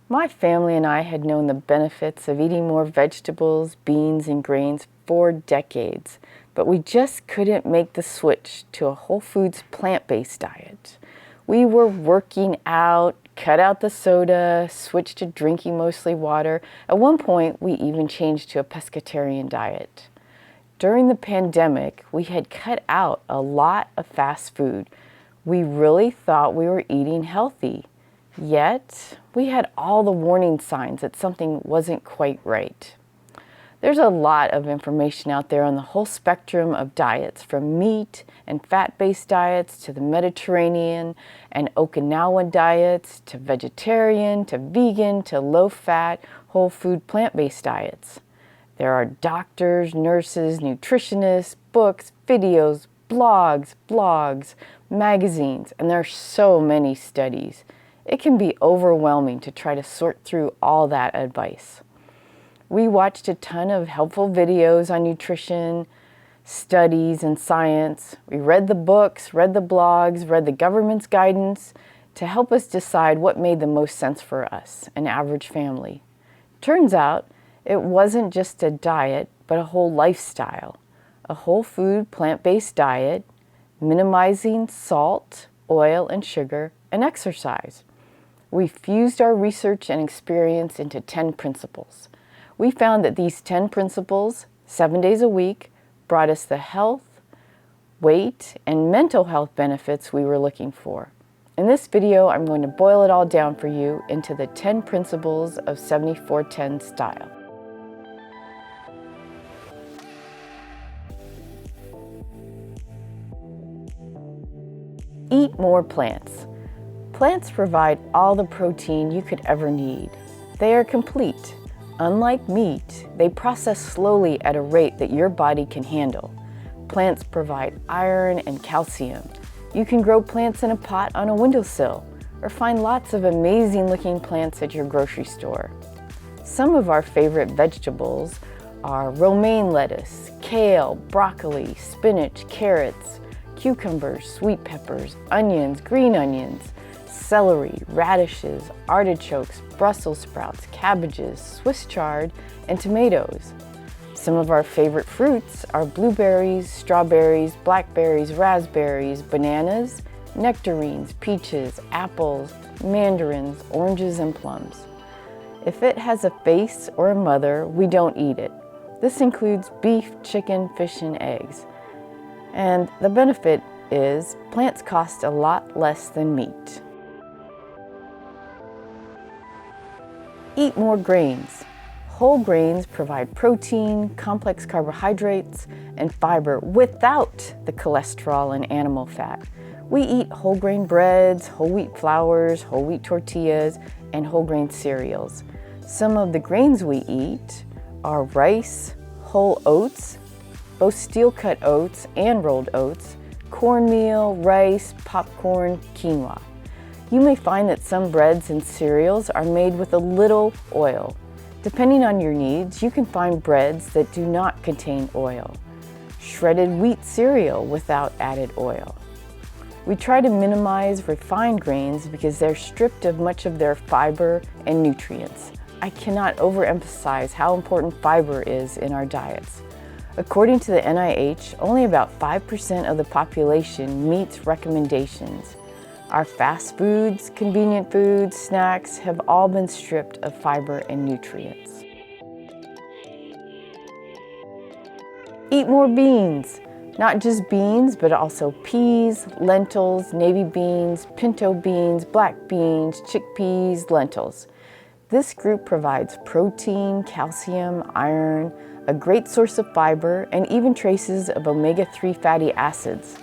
My family and I had known the benefits of eating more vegetables, beans, and grains for decades, but we just couldn't make the switch to a whole foods plant-based diet. We were working out, cut out the soda, switched to drinking mostly water. At one point, we even changed to a pescatarian diet. During the pandemic, we had cut out a lot of fast food. We really thought we were eating healthy. Yet, we had all the warning signs that something wasn't quite right. There's a lot of information out there on the whole spectrum of diets, from meat and fat-based diets to the Mediterranean and Okinawa diets to vegetarian to vegan to low-fat, whole food plant-based diets. There are doctors, nurses, nutritionists, books, videos, blogs, magazines, and there are so many studies. It can be overwhelming to try to sort through all that advice. We watched a ton of helpful videos on nutrition, studies, and science. We read the books, read the blogs, read the government's guidance to help us decide what made the most sense for us, an average family. Turns out, it wasn't just a diet, but a whole lifestyle. A whole food, plant-based diet, minimizing salt, oil, and sugar, and exercise. We fused our research and experience into 10 principles. We found that these 10 principles, 7 days a week, brought us the health, weight, and mental health benefits we were looking for. In this video, I'm going to boil it all down for you into the 10 principles of 74-10 style. Eat more plants. Plants provide all the protein you could ever need. They are complete. Unlike meat, they process slowly at a rate that your body can handle. Plants provide iron and calcium. You can grow plants in a pot on a windowsill, or find lots of amazing looking plants at your grocery store. Some of our favorite vegetables are romaine lettuce, kale, broccoli, spinach, carrots, cucumbers, sweet peppers, onions, green onions, celery, radishes, artichokes, Brussels sprouts, cabbages, Swiss chard, and tomatoes. Some of our favorite fruits are blueberries, strawberries, blackberries, raspberries, bananas, nectarines, peaches, apples, mandarins, oranges, and plums. If it has a face or a mother, we don't eat it. This includes beef, chicken, fish, and eggs. And the benefit is plants cost a lot less than meat. Eat more grains. Whole grains provide protein, complex carbohydrates, and fiber without the cholesterol and animal fat. We eat whole grain breads, whole wheat flours, whole wheat tortillas, and whole grain cereals. Some of the grains we eat are rice, whole oats, both steel-cut oats and rolled oats, cornmeal, rice, popcorn, quinoa. You may find that some breads and cereals are made with a little oil. Depending on your needs, you can find breads that do not contain oil. Shredded wheat cereal without added oil. We try to minimize refined grains because they're stripped of much of their fiber and nutrients. I cannot overemphasize how important fiber is in our diets. According to the NIH, only about 5% of the population meets recommendations. Our fast foods, convenient foods, snacks have all been stripped of fiber and nutrients. Eat more beans. Not just beans, but also peas, lentils, navy beans, pinto beans, black beans, chickpeas, lentils. This group provides protein, calcium, iron, a great source of fiber, and even traces of omega-3 fatty acids.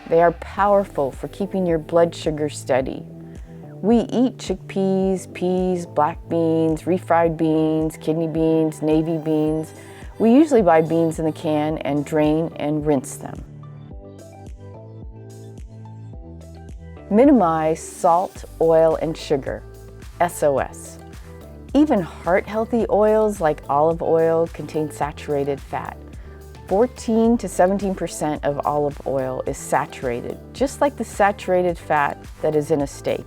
They are powerful for keeping your blood sugar steady. We eat chickpeas, peas, black beans, refried beans, kidney beans, navy beans. We usually buy beans in the can and drain and rinse them. Minimize salt, oil, and sugar, SOS. Even heart-healthy oils like olive oil contain saturated fat. 14 to 17% of olive oil is saturated, just like the saturated fat that is in a steak.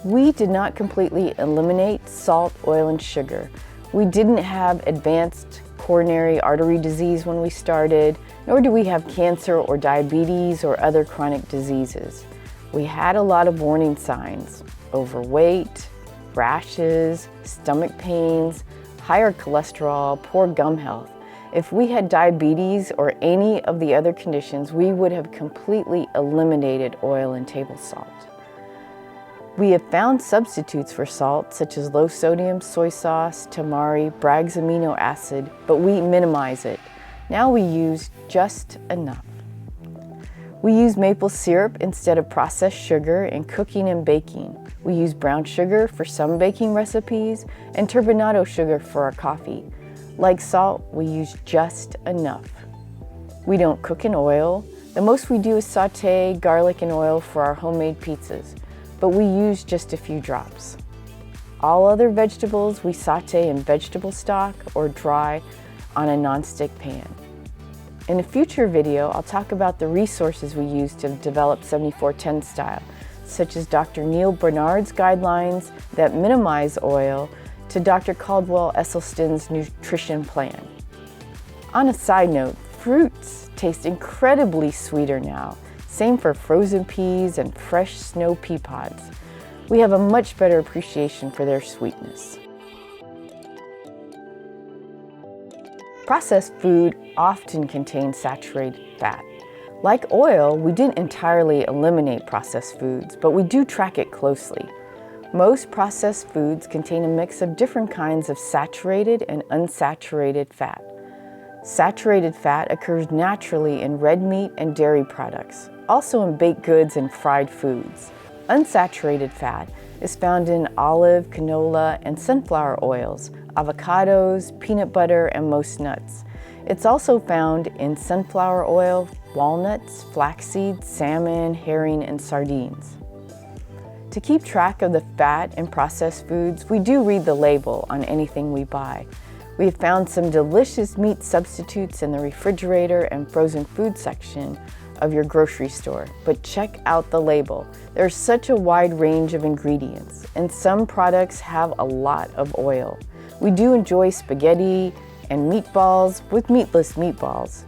We did not completely eliminate salt, oil, and sugar. We didn't have advanced coronary artery disease when we started, nor do we have cancer or diabetes or other chronic diseases. We had a lot of warning signs: overweight, rashes, stomach pains, higher cholesterol, poor gum health. If we had diabetes or any of the other conditions, we would have completely eliminated oil and table salt. We have found substitutes for salt, such as low sodium soy sauce, tamari, Bragg's amino acid, but we minimize it. Now we use just enough. We use maple syrup instead of processed sugar in cooking and baking. We use brown sugar for some baking recipes and turbinado sugar for our coffee. Like salt, we use just enough. We don't cook in oil. The most we do is saute garlic in oil for our homemade pizzas, but we use just a few drops. All other vegetables we saute in vegetable stock or dry on a nonstick pan. In a future video, I'll talk about the resources we use to develop 7410 style, such as Dr. Neil Barnard's guidelines that minimize oil to Dr. Caldwell Esselstyn's nutrition plan. On a side note, fruits taste incredibly sweeter now. Same for frozen peas and fresh snow pea pods. We have a much better appreciation for their sweetness. Processed food often contains saturated fat. Like oil, we didn't entirely eliminate processed foods, but we do track it closely. Most processed foods contain a mix of different kinds of saturated and unsaturated fat. Saturated fat occurs naturally in red meat and dairy products, also in baked goods and fried foods. Unsaturated fat is found in olive, canola, and sunflower oils, avocados, peanut butter, and most nuts. It's also found in sunflower oil, walnuts, flaxseed, salmon, herring, and sardines. To keep track of the fat in processed foods, we do read the label on anything we buy. We have found some delicious meat substitutes in the refrigerator and frozen food section of your grocery store, but check out the label. There's such a wide range of ingredients, and some products have a lot of oil. We do enjoy spaghetti and meatballs with meatless meatballs.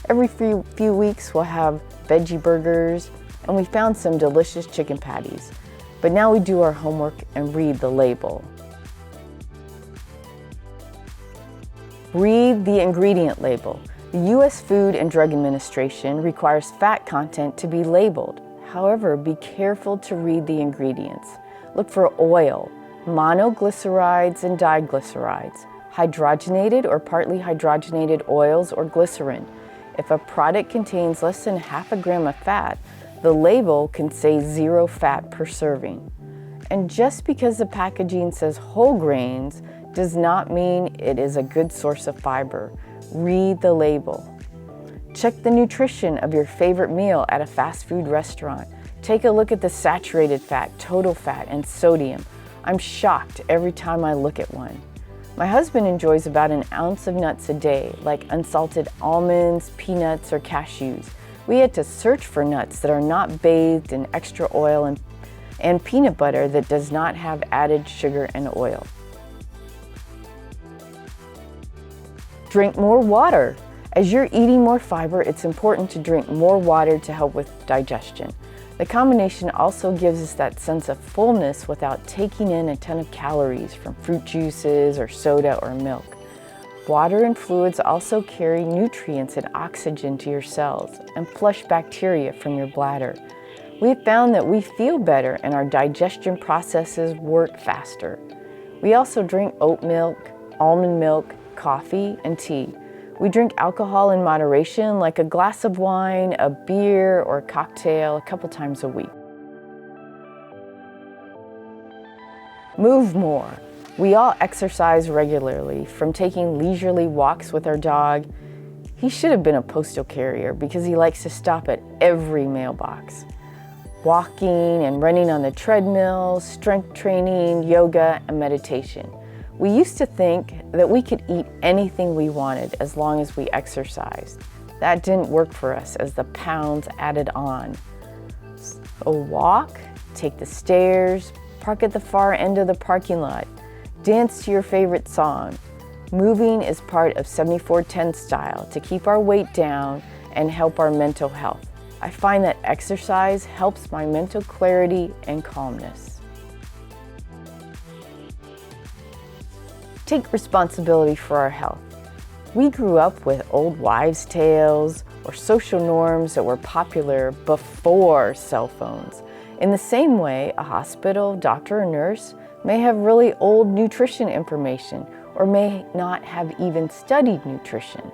Every few weeks we'll have veggie burgers, and we found some delicious chicken patties. But now we do our homework and read the label. Read the ingredient label. The U.S. Food and Drug Administration requires fat content to be labeled. However, be careful to read the ingredients. Look for oil, monoglycerides and diglycerides, hydrogenated or partly hydrogenated oils or glycerin. If a product contains less than half a gram of fat, the label can say 0 fat per serving. And just because the packaging says whole grains does not mean it is a good source of fiber. Read the label. Check the nutrition of your favorite meal at a fast food restaurant. Take a look at the saturated fat, total fat, and sodium. I'm shocked every time I look at one. My husband enjoys about an ounce of nuts a day, like unsalted almonds, peanuts, or cashews. We had to search for nuts that are not bathed in extra oil and peanut butter that does not have added sugar and oil. Drink more water. As you're eating more fiber, it's important to drink more water to help with digestion. The combination also gives us that sense of fullness without taking in a ton of calories from fruit juices or soda or milk. Water and fluids also carry nutrients and oxygen to your cells and flush bacteria from your bladder. We have found that we feel better and our digestion processes work faster. We also drink oat milk, almond milk, coffee, and tea. We drink alcohol in moderation, like a glass of wine, a beer, or a cocktail a couple times a week. Move more. We all exercise regularly, from taking leisurely walks with our dog. He should have been a postal carrier because he likes to stop at every mailbox. Walking and running on the treadmill, strength training, yoga, and meditation. We used to think that we could eat anything we wanted as long as we exercised. That didn't work for us as the pounds added on. So walk, take the stairs, Park at the far end of the parking lot. Dance to your favorite song. Moving is part of 74-10 style to keep our weight down and help our mental health. I find that exercise helps my mental clarity and calmness. Take responsibility for our health. We grew up with old wives' tales or social norms that were popular before cell phones. In the same way, a hospital, doctor, or nurse may have really old nutrition information or may not have even studied nutrition.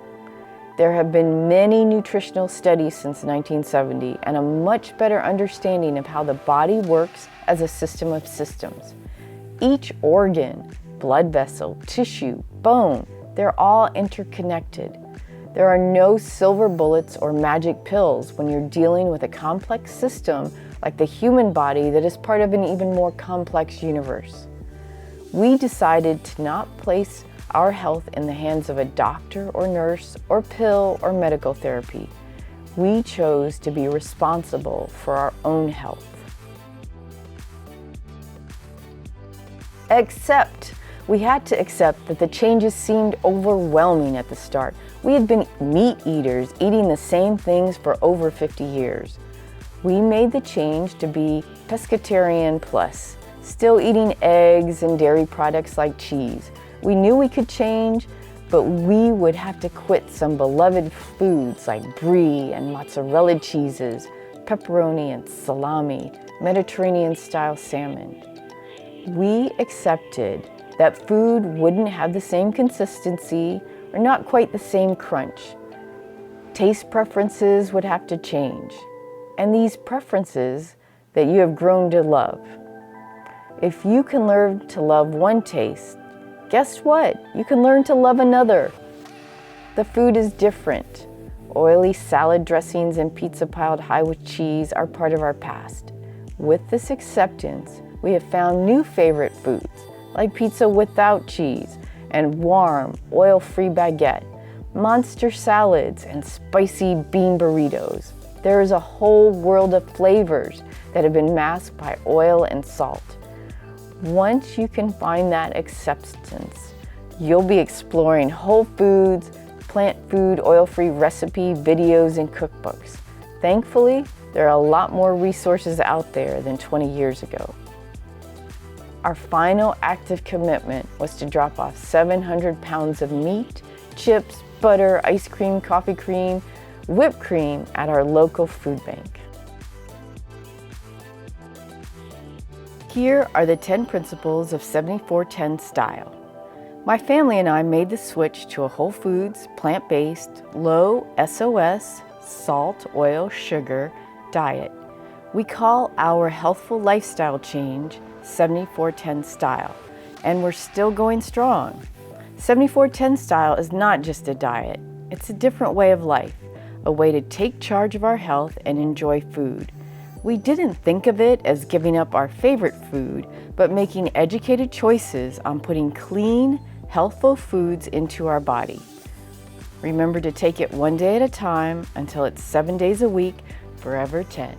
There have been many nutritional studies since 1970 and a much better understanding of how the body works as a system of systems. Each organ, blood vessel, tissue, bone, they're all interconnected. There are no silver bullets or magic pills when you're dealing with a complex system like the human body that is part of an even more complex universe. We decided to not place our health in the hands of a doctor or nurse or pill or medical therapy. We chose to be responsible for our own health. We had to accept that the changes seemed overwhelming at the start. We had been meat eaters, eating the same things for over 50 years. We made the change to be pescatarian plus, still eating eggs and dairy products like cheese. We knew we could change, but we would have to quit some beloved foods like brie and mozzarella cheeses, pepperoni and salami, Mediterranean-style salmon. We accepted that food wouldn't have the same consistency or not quite the same crunch. Taste preferences would have to change, and these preferences that you have grown to love. If you can learn to love one taste, guess what? You can learn to love another. The food is different. Oily salad dressings and pizza piled high with cheese are part of our past. With this acceptance, we have found new favorite foods, like pizza without cheese and warm, oil-free baguette, monster salads, and spicy bean burritos. There is a whole world of flavors that have been masked by oil and salt. Once you can find that acceptance, you'll be exploring whole foods, plant food, oil-free recipe videos, and cookbooks. Thankfully, there are a lot more resources out there than 20 years ago. Our final act of commitment was to drop off 700 pounds of meat, chips, butter, ice cream, coffee cream, whipped cream at our local food bank. Here are the 10 principles of 74-10 style. My family and I made the switch to a whole foods, plant-based, low SOS, salt, oil, sugar diet. We call our healthful lifestyle change 74-10 style, and we're still going strong. 74-10 style is not just a diet, it's a different way of life, a way to take charge of our health and enjoy food. We didn't think of it as giving up our favorite food, but making educated choices on putting clean, healthful foods into our body. Remember to take it one day at a time until it's 7 days a week, forever 10.